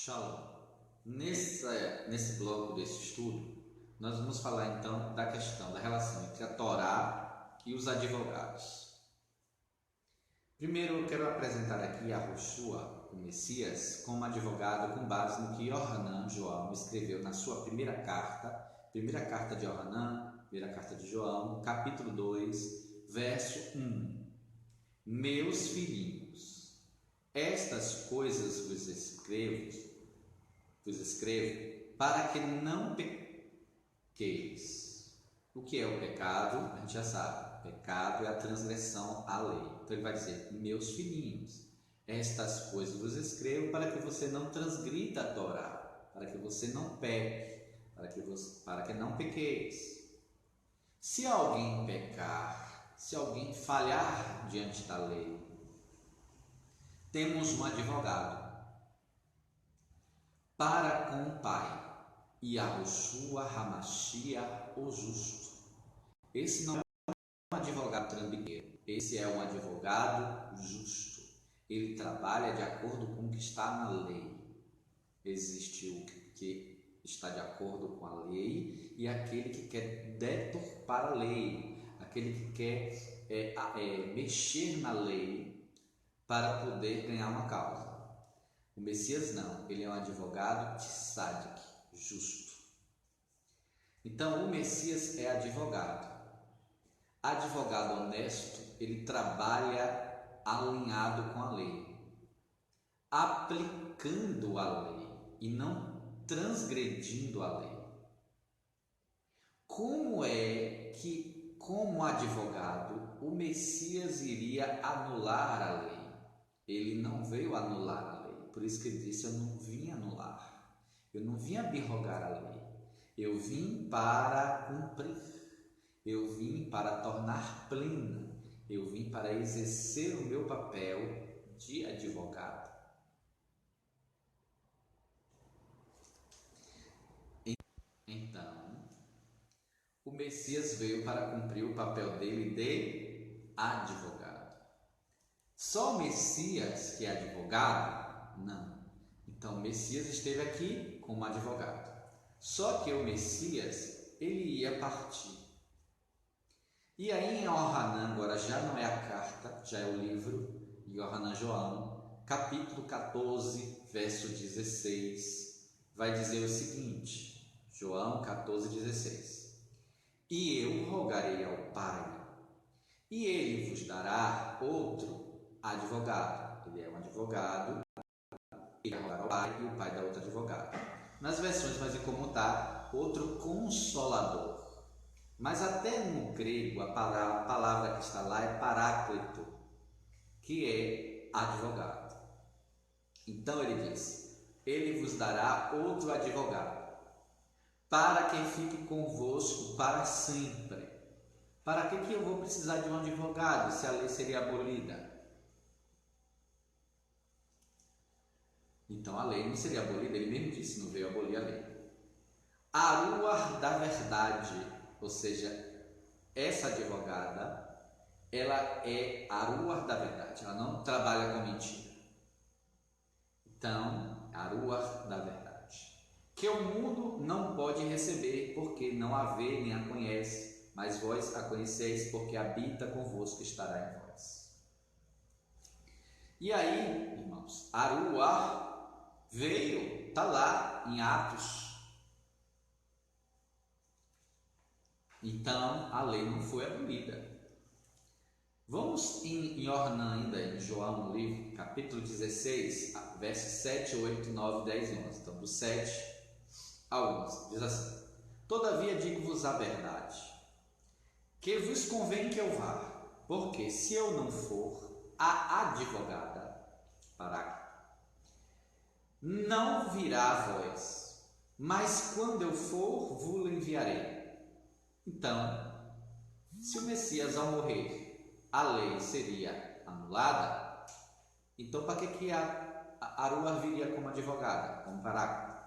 Shalom. Nesse bloco desse estudo, nós vamos falar então da questão da relação entre a Torá e os advogados. Primeiro eu quero apresentar aqui Yahushua, o Messias, como advogado com base no que Yohanan, João, escreveu na sua primeira carta de Yohanan, primeira carta de João, capítulo 2, verso 1. Meus filhinhos, estas coisas vos escrevo para que não pequeis. O que é o pecado? A gente já sabe. Pecado é a transgressão à lei. Então ele vai dizer, meus filhinhos, estas coisas vos escrevo para que você não transgrida a Torá, para que você não peque, para que não pequeis. Se alguém pecar, se alguém falhar diante da lei, temos um advogado para com o Pai, Yahushua Hamashia, o justo. Esse não é um advogado trambiqueiro, esse é um advogado justo. Ele trabalha de acordo com o que está na lei. Existe o que está de acordo com a lei e aquele que quer deturpar a lei, aquele que quer mexer na lei para poder ganhar uma causa. O Messias não, ele é um advogado tzadik, justo. Então o Messias é advogado. Advogado honesto, ele trabalha alinhado com a lei, aplicando a lei e não transgredindo a lei. Como é que, como advogado, o Messias iria anular a lei? Ele não veio anular a lei. Por isso que ele disse, eu não vim anular, eu não vim abrogar a lei, eu vim para cumprir, eu vim para tornar plena, eu vim para exercer o meu papel de advogado. Então, o Messias veio para cumprir o papel dele de advogado. Só o Messias que é advogado? Não. Então o Messias esteve aqui como advogado. Só que o Messias, ele ia partir. E aí em Yohanan, agora já não é a carta, já é o livro, Yohanan João, capítulo 14, verso 16, vai dizer o seguinte, João 14, 16. E eu rogarei ao Pai, e ele vos dará outro advogado. Ele é um advogado, ele vai rogar ao Pai e o Pai dá outro advogado. Nas versões mais incomum está outro consolador. Mas até no grego a palavra que está lá é paráclito, que é advogado. Então ele diz, ele vos dará outro advogado, para que fique convosco para sempre. Para que eu vou precisar de um advogado se a lei seria abolida? Então a lei não seria abolida, ele mesmo disse, não veio abolir a lei. A Ruach da verdade, ou seja, essa advogada, ela é a Ruach da verdade, ela não trabalha com mentira. Então, a Ruach da verdade, que o mundo não pode receber, porque não a vê nem a conhece, mas vós a conheceis, porque habita convosco e estará em vós. E aí, irmãos, a Ruach veio, está lá em Atos. Então a lei não foi abolida. Vamos em Yohanan ainda, em João, no livro, capítulo 16, versos 7, 8, 9, 10 e 11. Então do 7 ao 11, diz assim, todavia digo-vos a verdade, que vos convém que eu vá, porque se eu não for, a advogada, parágrafo, não virá a vós, mas quando eu for, vos enviarei. Então, se o Messias ao morrer, a lei seria anulada, então para que a Ruach viria como advogada, como paráclito?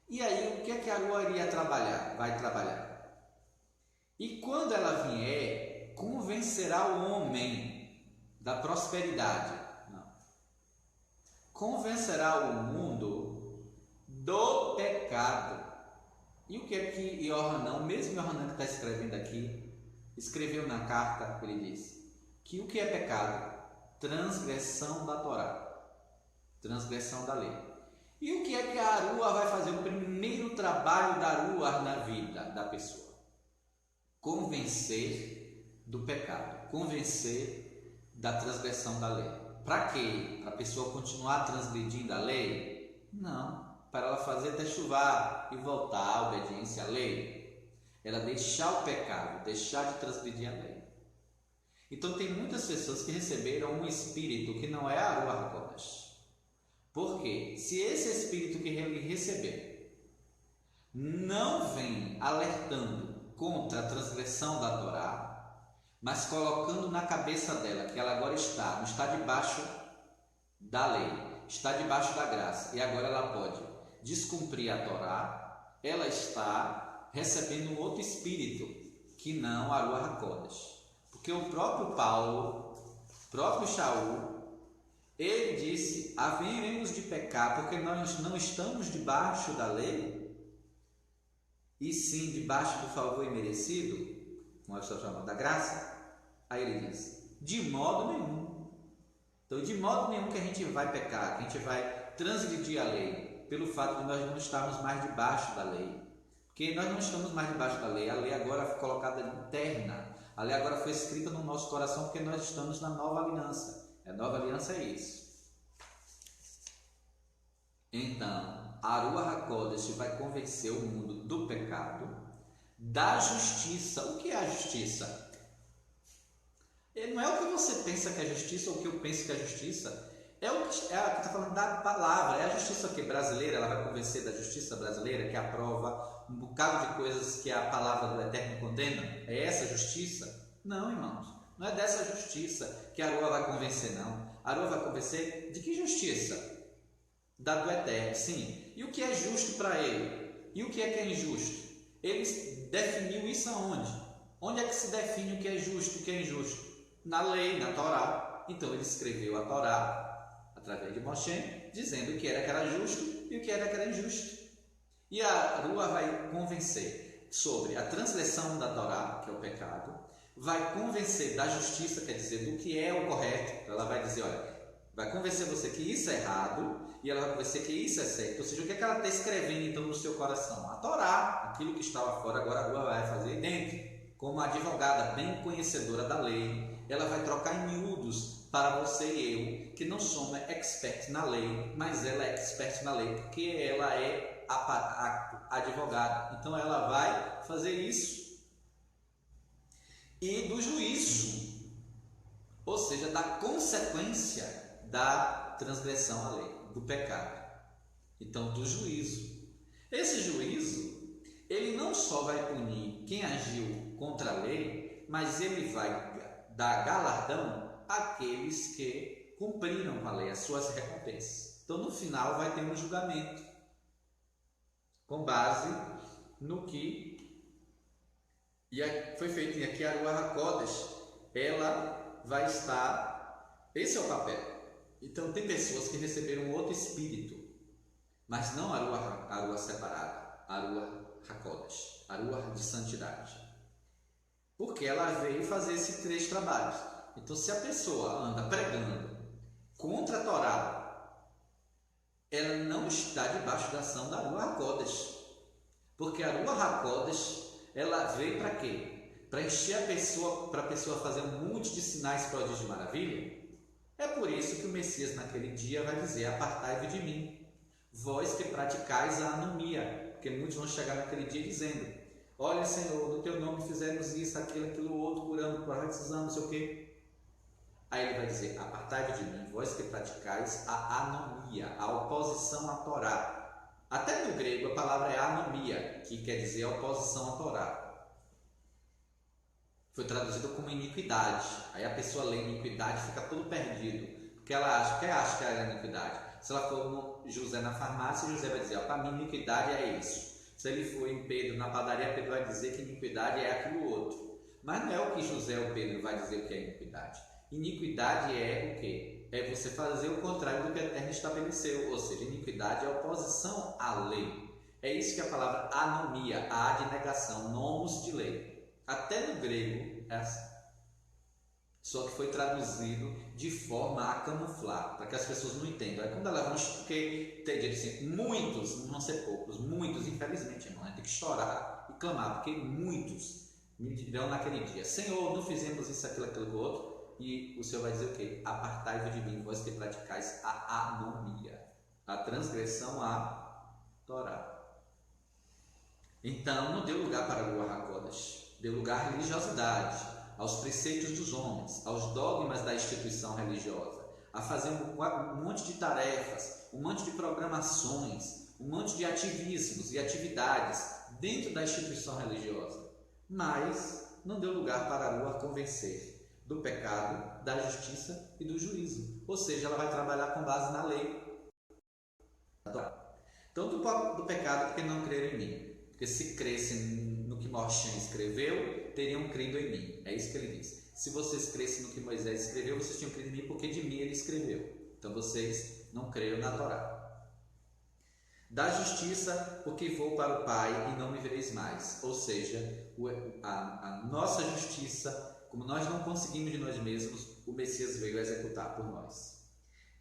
E aí, o que é que a Ruach iria trabalhar? Vai trabalhar. E quando ela vier, convencerá o homem da prosperidade. convencerá o mundo do pecado. E o que é que Yohanan, mesmo Yohanan que está escrevendo aqui, escreveu na carta, ele diz que o que é pecado? Transgressão da Torá, transgressão da lei. E o que é que a Arua vai fazer? O primeiro trabalho da Arua na vida da pessoa: convencer do pecado, convencer da transgressão da lei. Para quê? Para a pessoa continuar transgredindo a lei? Não, para ela fazer techuvá e voltar à obediência à lei. Ela deixar o pecado, deixar de transgredir a lei. Então tem muitas pessoas que receberam um espírito que não é a Aruach HaKodesh. Por quê? Se esse espírito que ele recebeu não vem alertando contra a transgressão da Torá, mas colocando na cabeça dela que ela agora não está debaixo da lei, está debaixo da graça, e agora ela pode descumprir a Torá, ela está recebendo um outro espírito que não a Aruach HaKodesh. Porque o próprio Paulo, o próprio Shaul, ele disse: haveremos de pecar porque nós não estamos debaixo da lei, e sim debaixo do favor imerecido, como nós estamos chamando da graça. Aí ele diz: de modo nenhum. Então, de modo nenhum que a gente vai pecar, que a gente vai transgredir a lei, pelo fato de nós não estarmos mais debaixo da lei. Porque nós não estamos mais debaixo da lei, a lei agora foi colocada interna. A lei agora foi escrita no nosso coração porque nós estamos na nova aliança. A nova aliança é isso. Então, a Aruach HaKodesh vai convencer o mundo do pecado, da justiça. O que é a justiça? Não é o que você pensa que é justiça ou o que eu penso que é justiça. É o que está falando da palavra. É a justiça que brasileira, ela vai convencer da justiça brasileira, que aprova um bocado de coisas que a palavra do Eterno condena. É essa justiça? Não, irmãos. Não é dessa justiça que a Aruach vai convencer, não. A Aruach vai convencer de que justiça? Da do Eterno, sim. E o que é justo para ele? E o que é injusto? Ele definiu isso aonde? Onde é que se define o que é justo e o que é injusto? Na lei, na Torá. Então ele escreveu a Torá através de Moshe, dizendo o que era justo e o que era injusto. E a Aruach vai convencer sobre a transgressão da Torá, que é o pecado, vai convencer da justiça, quer dizer, do que é o correto. Ela vai dizer, olha, vai convencer você que isso é errado e ela vai convencer que isso é certo. Ou seja, o que é que ela está escrevendo então no seu coração? A Torá, aquilo que estava fora, agora a Aruach vai fazer dentro. Como advogada bem conhecedora da lei, ela vai trocar em miúdos para você e eu, que não somos experts na lei, mas ela é expert na lei, porque ela é a advogada. Então ela vai fazer isso. E do juízo, ou seja, da consequência da transgressão à lei, do pecado. Então, do juízo. Esse juízo, ele não só vai punir quem agiu contra a lei, mas ele vai dar galardão àqueles que cumpriram com a lei, as suas recompensas. Então, no final, vai ter um julgamento com base no que foi feito. E aqui a Aruach HaKodesh, ela vai estar... Esse é o papel. Então, tem pessoas que receberam outro espírito, mas não a Aruach separada, a Aruach HaKodesh, a Aruach de santidade. Porque ela veio fazer esses 3 trabalhos. Então, se a pessoa anda pregando contra a Torá, ela não está debaixo da ação da Aruach HaKodesh. Porque a Aruach HaKodesh, ela veio para quê? Para encher a pessoa, para a pessoa fazer um monte de sinais, prodígios e maravilha. É por isso que o Messias naquele dia vai dizer: apartai-vos de mim, vós que praticais a anomia. Porque muitos vão chegar naquele dia dizendo: olha, Senhor, no teu nome fizemos isso, aquilo, outro, curando, profetizando, não sei o quê. Aí ele vai dizer: apartai-vos de mim, vós que praticais a anomia, a oposição à Torá. Até no grego a palavra é anomia, que quer dizer oposição à Torá. Foi traduzido como iniquidade. Aí a pessoa lê iniquidade e fica todo perdido, porque ela acha que é iniquidade. Se ela for no José na farmácia, José vai dizer: para mim iniquidade é isso. Se ele for em Pedro na padaria, Pedro vai dizer que iniquidade é aquilo outro. Mas não é o que José ou Pedro vai dizer o que é iniquidade. Iniquidade é o quê? É você fazer o contrário do que o Eterno estabeleceu, ou seja, iniquidade é oposição à lei. É isso que a palavra anomia, a de negação, nomos de lei. Até no grego é assim. Só que foi traduzido de forma a camuflar, para que as pessoas não entendam. É quando ela vão, porque tem gente assim, muitos, não vão ser poucos, muitos, infelizmente, irmão, tem que chorar e clamar, porque muitos me dirão naquele dia: Senhor, não fizemos isso, aquilo outro. E o Senhor vai dizer o quê? Apartai-vos de mim, vós que praticais a anomia, a transgressão à Torá. Então, não deu lugar para o Ruach HaKodesh, deu lugar à religiosidade, aos preceitos dos homens, aos dogmas da instituição religiosa, a fazer um monte de tarefas, um monte de programações, um monte de ativismos e atividades dentro da instituição religiosa. Mas não deu lugar para a Ruach convencer do pecado, da justiça e do juízo. Ou seja, ela vai trabalhar com base na lei. Então, do pecado, porque não creram em mim. Porque se crescem no que Moshe escreveu, teriam crido em mim. É isso que ele diz. Se vocês crescem no que Moisés escreveu, vocês tinham crido em mim, porque de mim ele escreveu. Então vocês não creram na Torá. Da justiça, porque vou para o Pai e não me vereis mais. Ou seja, a nossa justiça, como nós não conseguimos de nós mesmos, o Messias veio executar por nós.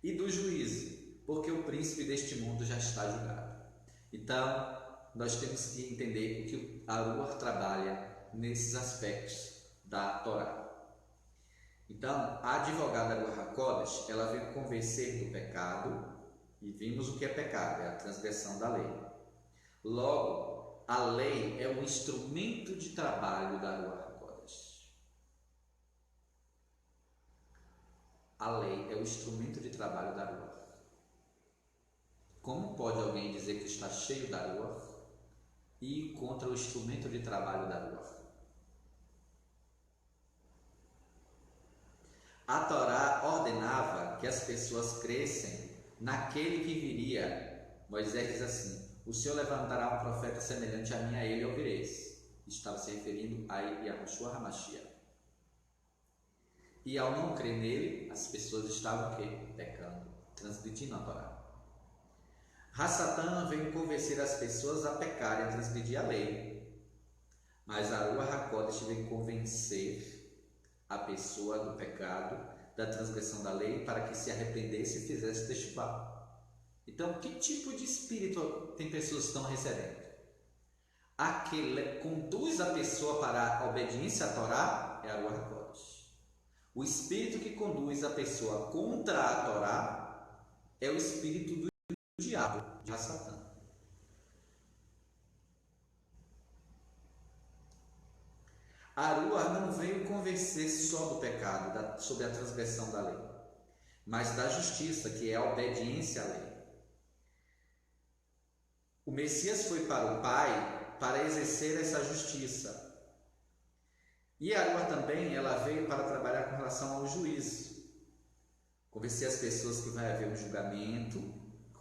E do juízo, porque o príncipe deste mundo já está julgado. Então, nós temos que entender o que a Ruach trabalha nesses aspectos da Torá. Então, a advogada Ruach HaKodesh, ela veio convencer do pecado, e vimos o que é pecado, é a transgressão da lei. Logo, a lei é um instrumento de trabalho da Ruach HaKodesh. A lei é o instrumento de trabalho da Ruach. Como pode alguém dizer que está cheio da Ruach e ir contra o instrumento de trabalho da Ruach? A Torá ordenava que as pessoas crescem naquele que viria. Moisés diz assim: o Senhor levantará um profeta semelhante a mim, a ele ouvireis. Estava se referindo a Yahushua HaMashiach. E ao não crer nele, as pessoas estavam o quê? Pecando, transgredindo a Torá. Hassatan veio convencer as pessoas a pecarem, a transgredir a lei. Mas a Ruach HaKodesh veio convencer a pessoa do pecado, da transgressão da lei, para que se arrependesse e fizesse teshuvá. Então, que tipo de espírito tem pessoas que estão recebendo? A que conduz a pessoa para a obediência à Torá é a Ruach HaKodesh. O espírito que conduz a pessoa contra a Torá é o espírito do diabo, de Satã. A Ruach não veio convencer só do pecado, sobre a transgressão da lei, mas da justiça, que é a obediência à lei. O Messias foi para o Pai para exercer essa justiça. E a Ruach também, ela veio para trabalhar com relação ao juízo. Convencer as pessoas que vai haver um julgamento